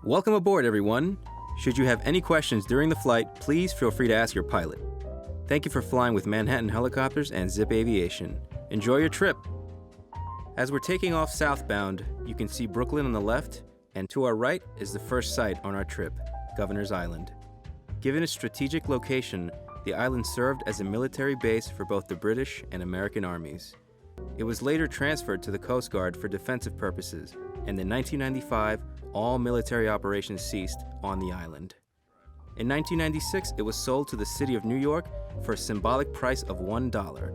Welcome aboard, everyone. Should you have any questions during the flight, please feel free to ask your pilot. Thank you for flying with Manhattan Helicopters and Zip Aviation. Enjoy your trip. As we're taking off southbound, you can see Brooklyn on the left, and to our right is the first site on our trip, Governor's Island. Given its strategic location, the island served as a military base for both the British and American armies. It was later transferred to the Coast Guard for defensive purposes, and in 1995, all military operations ceased on the island. In 1996, it was sold to the city of New York for a symbolic price of $1.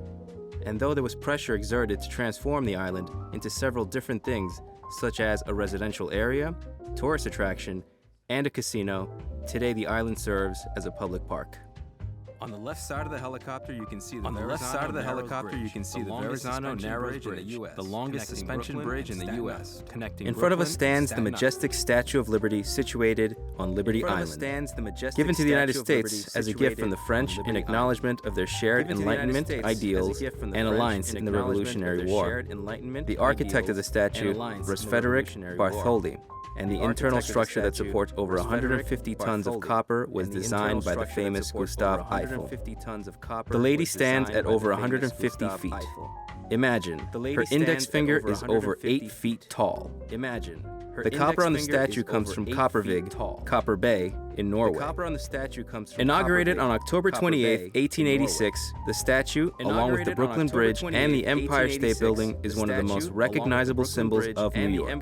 And though there was pressure exerted to transform the island into several different things, such as a residential area, tourist attraction, and a casino, today the island serves as a public park. On the left side of the helicopter, you can see the Verrazano Narrows Bridge, the longest suspension bridge in the U.S. In front of us stands the majestic Statue of Liberty situated on Liberty Island, given to the United States as a gift from the French in acknowledgement of their shared Enlightenment ideals and alliance in the Revolutionary War. The architect of the statue was Frederick Bartholdi, and the internal structure that supports over 150 tons of copper was designed by the famous Gustave Eiffel. The lady stands at over 150 feet. Imagine, her index finger is over 8 feet tall. The copper on the statue comes from Kopervik, Copper Bay, in Norway. Inaugurated on October 28, 1886, the statue, along with the Brooklyn Bridge and the Empire State Building, is one of the most recognizable symbols of New York.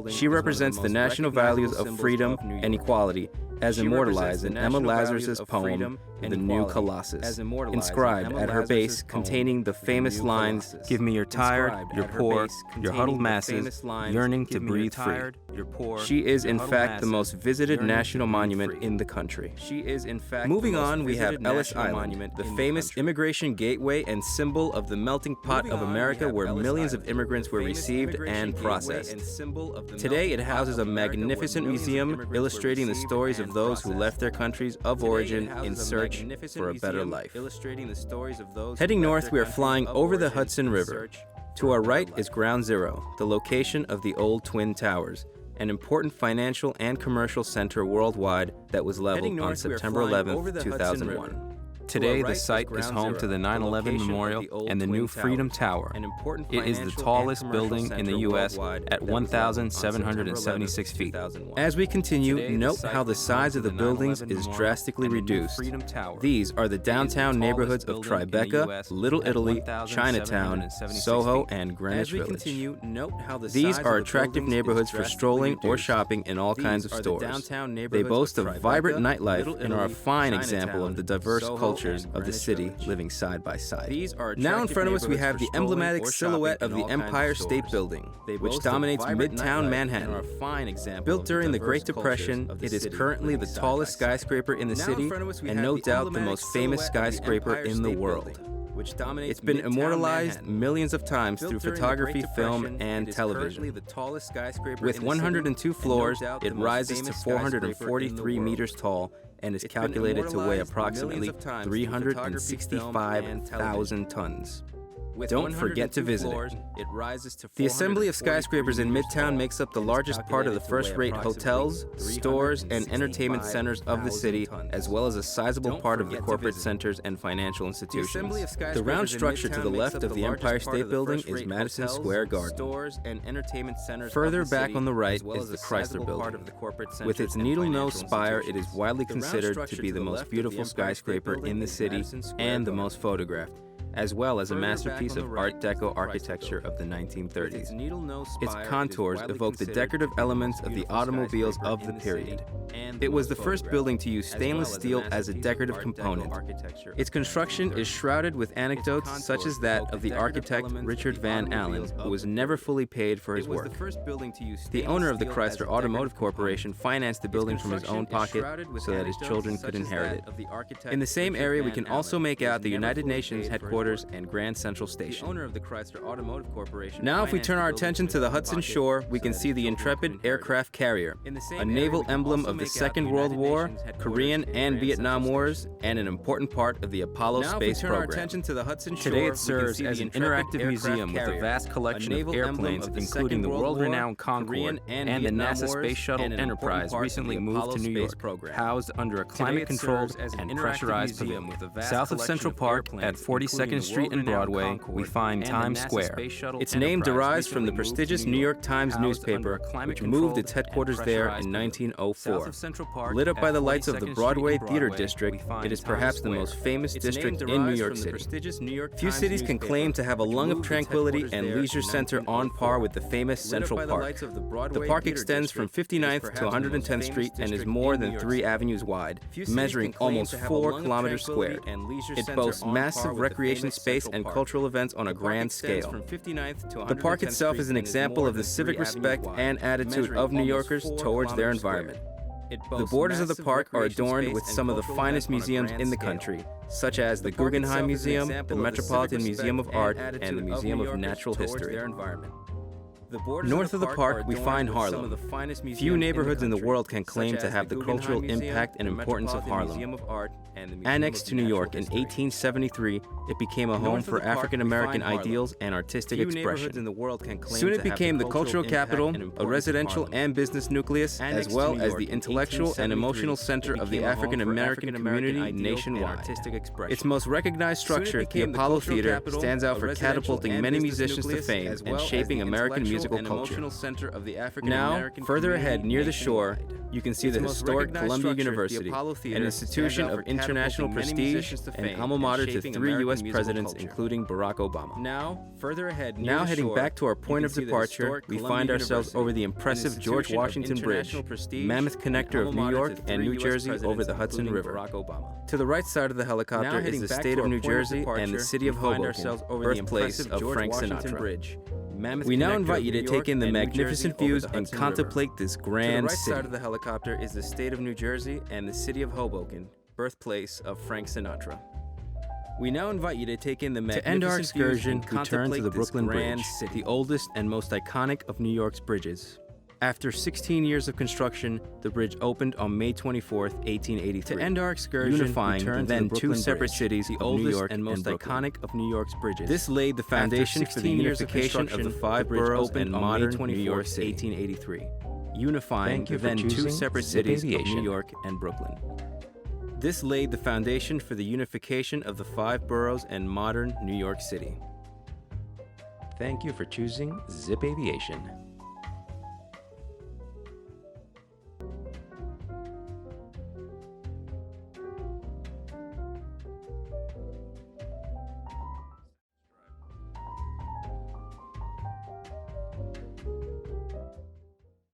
She represents the national values of freedom and equality, as immortalized in Emma Lazarus' poem, The New Colossus, inscribed at her base containing the famous lines, "Give me your tired, your poor, your huddled masses, yearning to breathe free." She is in fact the most visited national monument in the country. Moving on, we have Ellis Island, the famous immigration gateway and symbol of the melting pot of America where millions of immigrants were received and processed. Today it houses a magnificent museum illustrating the stories of those who left their countries of origin in search for a better life. Heading north, we are flying over the Hudson River. To our right is Ground Zero, the location of the old Twin Towers, an important financial and commercial center worldwide that was leveled on September 11, 2001. Today, the site is home to the 9/11 Memorial and the new Freedom Tower. It is the tallest building in the U.S. at 1,776 feet. As we continue, note how the size of the buildings is drastically reduced. These are the downtown neighborhoods of Tribeca, Little Italy, Chinatown, Soho, and Greenwich Village. These are attractive neighborhoods for strolling or shopping in all kinds of stores. They boast a vibrant nightlife and are a fine example of the diverse culture of the city living side by side. Now in front of us we have the emblematic silhouette of the Empire State Building, which dominates Midtown Manhattan. Built during the Great Depression, it is currently the tallest skyscraper in the city and no doubt the most famous skyscraper in the world. It's been immortalized millions of times through photography, film, and television. With 102 floors, it rises to 443 meters tall and is calculated to weigh approximately 365,000 tons. Don't forget to visit it. The assembly of skyscrapers in Midtown makes up the largest part of the first-rate hotels, stores, and entertainment centers of the city, as well as a sizable part of the corporate centers and financial institutions. The round structure to the left of the Empire State Building is Madison Square Garden. Further back on the right is the Chrysler Building. With its needle-nose spire, it is widely considered to be the most beautiful skyscraper in the city and the most photographed, as well as a masterpiece of Art Deco architecture of the 1930s. Its contours evoke the decorative elements of the automobiles of the period. It was the first building to use stainless steel as a decorative component. Its construction is shrouded with anecdotes such as that of the architect Richard Van Allen, who was never fully paid for his work. The owner of the Chrysler Automotive Corporation financed the building from his own pocket so that his children could inherit it. In the same area, we can also make out the United Nations headquarters headquarters and Grand Central Station. The owner of the Chrysler Automotive Corporation. Now, if we turn our attention to the Hudson Shore, we can see the Intrepid aircraft carrier, a naval emblem of the Second World War, Korean and Vietnam Wars, and an important part of the Apollo space program. Today, it serves as an interactive museum with a vast collection of airplanes, including the world-renowned Concorde and the NASA Space Shuttle Enterprise recently moved to New York, housed under a climate-controlled and pressurized pavilion. South of Central Park at 42nd Street and Broadway, we find Times Square. Its name derives from the prestigious New York Times newspaper, which moved its headquarters there in 1904. Lit up by the lights of the Broadway Theater District, it is perhaps the most famous district in New York City. Few cities can claim to have a lung of tranquility and leisure center on par with the famous Central Park. The park extends from 59th to 110th Street and is more than 3 avenues wide, measuring almost 4 kilometers squared. It boasts massive recreation space and cultural events on a grand scale. The park itself is an example of the civic respect and attitude of New Yorkers towards their environment. The borders of the park are adorned with some of the finest museums in the country, such as the Guggenheim Museum, the Metropolitan Museum of Art, and the Museum of Natural History. North of the park, we find Harlem. Few neighborhoods in the world can claim to have the cultural impact and importance of Harlem. Annexed to New York in 1873, it became a home for African-American ideals and artistic expression. Soon it became the cultural capital, a residential and business nucleus, as well as the intellectual and emotional center of the African-American community nationwide. Its most recognized structure, the Apollo Theater, stands out for catapulting many musicians to fame and shaping American musical culture. Now, further ahead near the shore, you can see the historic Columbia University, an institution of international prestige and alma mater to 3 U.S. presidents, including Barack Obama. Now, heading back to our point of departure, we find ourselves over the impressive George Washington Bridge, mammoth connector of New York and New Jersey over the Hudson River. To the right side of the helicopter is the state of New Jersey and the city of Hoboken, birthplace of Frank Sinatra. We now invite you to take in the magnificent views and contemplate this grand city. To the right side of the helicopter is the state of New Jersey and the city of Hoboken, birthplace of Frank Sinatra. We now invite you to take in the magnificent views and contemplate the Brooklyn Bridge, the oldest and most iconic of New York's bridges. After 16 years of construction, the bridge opened on May 24, 1883. To end our excursion, unifying the then 2 separate cities, the oldest and most iconic of New York's bridges. This laid the foundation for the unification of the 5 boroughs and modern New York City. 1883, unifying the then 2 separate cities of New York and Brooklyn. This laid the foundation for the unification of the 5 boroughs and modern New York City. Thank you for choosing Zip Aviation.